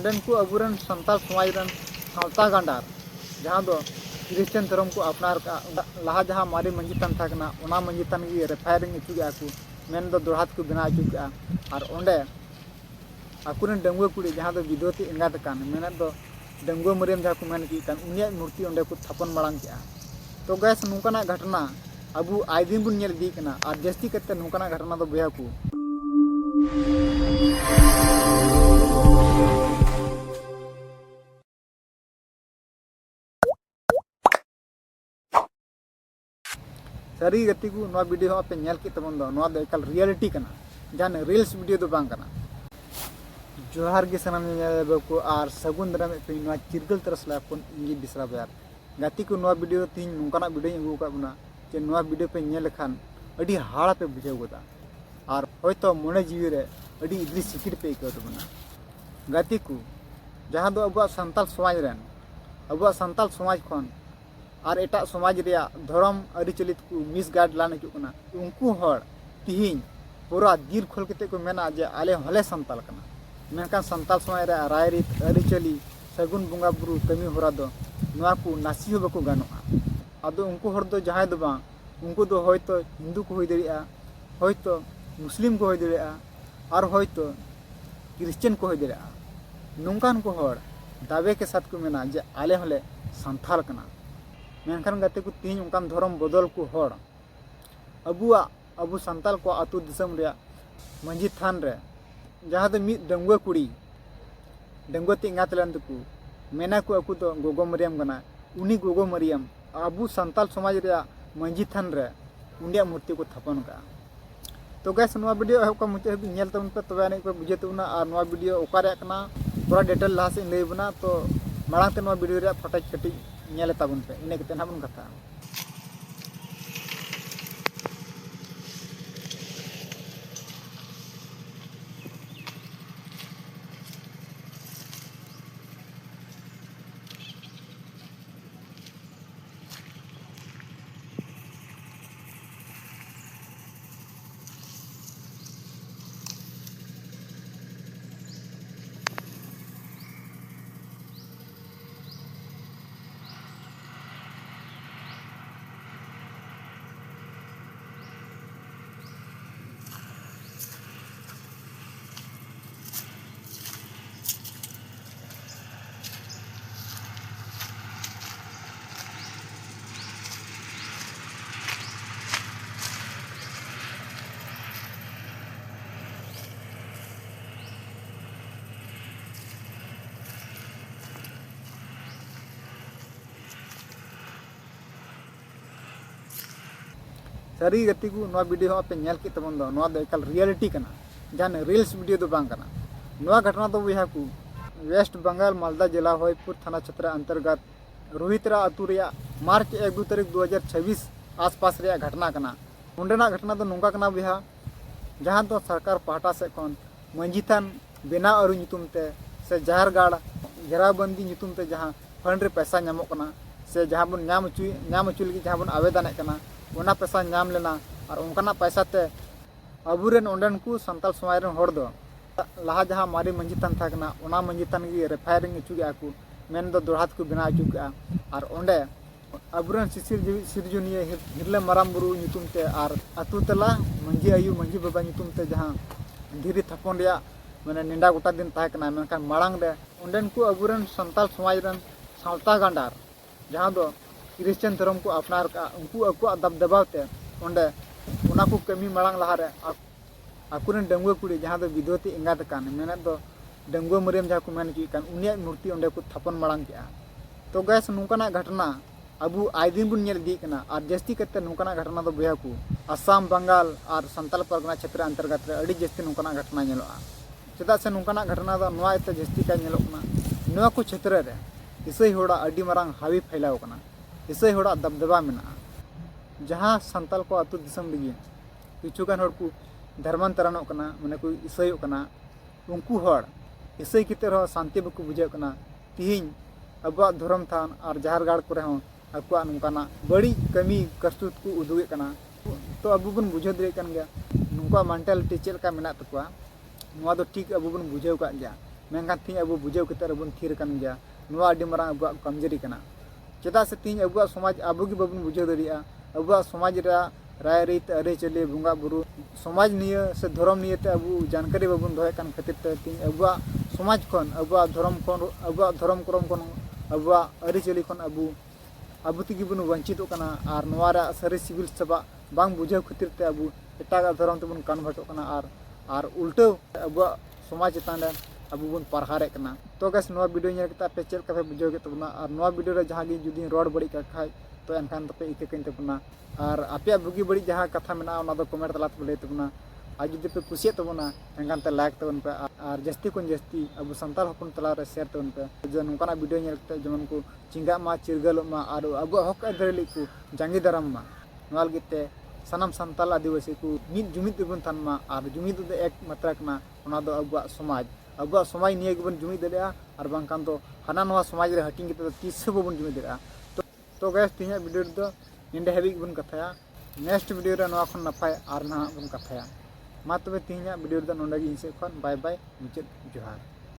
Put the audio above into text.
उंडेन को अबुरन संताल समाज रन सावता गांडार जहाँ दो क्रिश्चियन धर्म को अपनार का लहा जहाँ मारे मंजितान था कना ओना मंजितान की रेफायरिंग चुका को मेन दो दोहरात को बना चुका और ओंडे आकुरन डंगुआ कुड़ी जहाँ दो विधवती एंगात कान मेन दो डंगुआ मरियम जहाँ को मेन की कान उनिया मूर्ति ओंडे को थापन मांग के तो गैस नुकाना घटना अबू आय दिन बुन दी कना और जस्ती करते नुकाना घटना दो बया को सारी गति को नवा वीडियो पे नेल के तबन दो नवा दो एकल रियलिटी कना जान रील्स वीडियो दो बांग कना जोहार के सनम को और सगुन दरा में पे नवा चिरगल तरसला कोन इंगी बिसरा बार गति को नवा वीडियो तीन नुकाना वीडियो अगू का बना जे नवा वीडियो पे नेल खान अडी हाड़ा पे बुझाव गोदा और होयतो मोने जीवी रे अडी इद्री सिकिर पे इको बना गति को जहाँ दो अबुआ संताल समाज रेन अबुआ संताल समाज खन और एटा समाज रे धर्म अरिचलित को मिस गाइड लाने चुकना उनको हर तिहिन पूरा दिल खोल के को मेना जे आले हले संताल कना मेनका संताल समाज रे रायरीत अरिचली सगुन बुंगा बुरु कमी होरा दो नवा को नासी हो बको गानोआ आदो उनको हर दो जहां दो बा उनको दो होयतो हिंदू को होई दरिया होयतो मुस्लिम को होई दरिया और होयतो क्रिश्चियन को होई दरिया नोंकान को हर दावे के साथ को मेना जे आले हले संथाल कना मेनखान गाते को तीन उनकान धर्म बदल को हर अबुआ अबु संताल को आतु दिसम रे मंजी थान रे जहाँ दो मिद डंगुआ कुड़ी डंगुआ तिंगात लेन को मेना को अकु तो गोगो मरियम कना उनी गोगो मरियम अबु संताल समाज रे मंजी थान रे उनिया मूर्ति को थापन का तो गैस नवा वीडियो है का मुझे नेल तबन पे तबे आने को बुझे तबना और नवा वीडियो ओकारे कना पूरा डिटेल लहा से लई बना तो मांग ते नवा वीडियो रे फटाक कटी नेल तबन पे इने कते ना बन कथा सारी गति को नवा वीडियो पे नेल के तबन दो नवा दो एकल रियलिटी कना जान रील्स वीडियो दो बांग कना नवा घटना दो बया को वेस्ट बंगाल मालदा जिला होयपुर थाना क्षेत्र अंतर्गत रोहितरा अतु रे मार्च 1 तारीख 2026 आसपास रे घटना कना उंडेना घटना दो नोंका कना बया जहाँ तो सरकार पाहटा से कौन मंजितान बेना अरु नितुम ते से जहरगाड़ घेराबंदी नितुम ते जहाँ फंड रे पैसा नामो कना से जहाँ बन नाम चुल की जहाँ बन आवेदन कना ओना पैसा नाम लेना और उनका पैसा ते अबुरेन उंडेन को संताल समाज रन हर दो लहा जहाँ मारे मंजितान था कना ओना मंजितान की रेफायरिंग चुका को मेन दो दोहरात को बना चुका और ओंडे अबुरेन सिरजुनिया हिरले माराम बुरु नितुम ते और अतु तला मंजी आयु मंजी बाबा नितुम ते जहाँ धीरे थपन रे माने निंडा गोटा दिन था कना मेनखान मांग रे उंडेन को अबुरेन संताल समाज रन सावता गांडार जहाँ दो क्रिश्चियन धर्म को अपनार का उनको अको दबदबाते ओंडे उना को कमी मांग लहा रे आकुरन डंगुआ कुड़ी जहाँ दो विधवती एंगात कान मेन दो डंगुआ मरियम जहाँ को मेन की कान उनिया मूर्ति ओंडे को थापन मांग के तो गैस नुकाना घटना अबू आय दिन बुन नेल दी कना और जस्ती करते नुकाना घटना दो बया को असम बंगाल और संताल परगना क्षेत्र अंतर्गत रे अड़ी जस्ती नुकाना घटना नेलोआ चेदा से नुकाना घटना दो नवा एते जस्ती का नेलोकना नवा को क्षेत्र रे इसई होड़ा अड़ी मारंग हावी फैलाव कना इसई होड़ा दबदबा मेना जहाँ संताल को अतु दिसम लगी किचुगान हर को धर्मांतरणों कना माने को इसईओ कना उनको हर इसई किते रहो शांति बको बुझे कना तिहिन अबुआ धर्म थान और जहरगाड़ को रहो अकुआ नुकाना बड़ी कमी करतूत को उदुगे कना तो अबु बन बुझे दरे कन गया नुका मेंटालिटी चेल का मेना तकुआ नुआ दो ठीक अबु बन बुझेव का गया मेनखान तीन अब बुझाव कते बन थीर कान गया नोआ आदि मारांग अब कमजोरी कना चेदा से तीन अब समाज अब गी बाबन बुझाव दरिया अब समाज राय रीत आरिचाली बंगा बुरु समाज निये से धर्म निये ते अब जानकारी बाबन दोहे कान खातिर ते तीन अब समाज खन अब धर्म करम खन अब आरिचाली खन अब तेगी बन वंचित और नोरा सारी सिविल सभा बांग बुझाव खातिर ते अब एटागा धर्म तेबन कन्वर्ट और उल्टा अब समाज चेतान अब बन पढ़ारे कना तो गैस नोआ वीडियो नेल कते पे चेक कथे बुझाव के तबना और नोआ वीडियो रे जहां गी जुदी रोड बड़ी का खाय तो एनखान तपे इके कइन तबना और आपे बुगी बड़ी जहां कथा मेना ओना दो कमेंट तलात पे लay तबना आज जुदी पे कुसिया तबना एनखान ते लाइक तबन पे और जस्ती कोन जस्ती अब संताल हपन तला रे शेयर तबन पे जो नोकाना वीडियो नेल कते जमन को चिंगा मा चिरगल मा और अब हक अधरली को जांगी दाराम मा नोआल गिते सानाम संताल आदिवासी को मिद जुमिद बन थान मा और जुमिद दो एक मात्रा कना ओना दो अब समाज निये गबन जुमिद दलिया और बांकान दो हाना नोआ समाज रे हटिंग किते तीस बन जुमिद दलिया तो गैस तीन वीडियो दो इंडे हेवी बन कथाया नेक्स्ट वीडियो रे नोआ खन नपाय और ना बन कथाया मा तबे तीन वीडियो दो नोंडा गी इनसे खन बाय बाय मुचाद जोहार।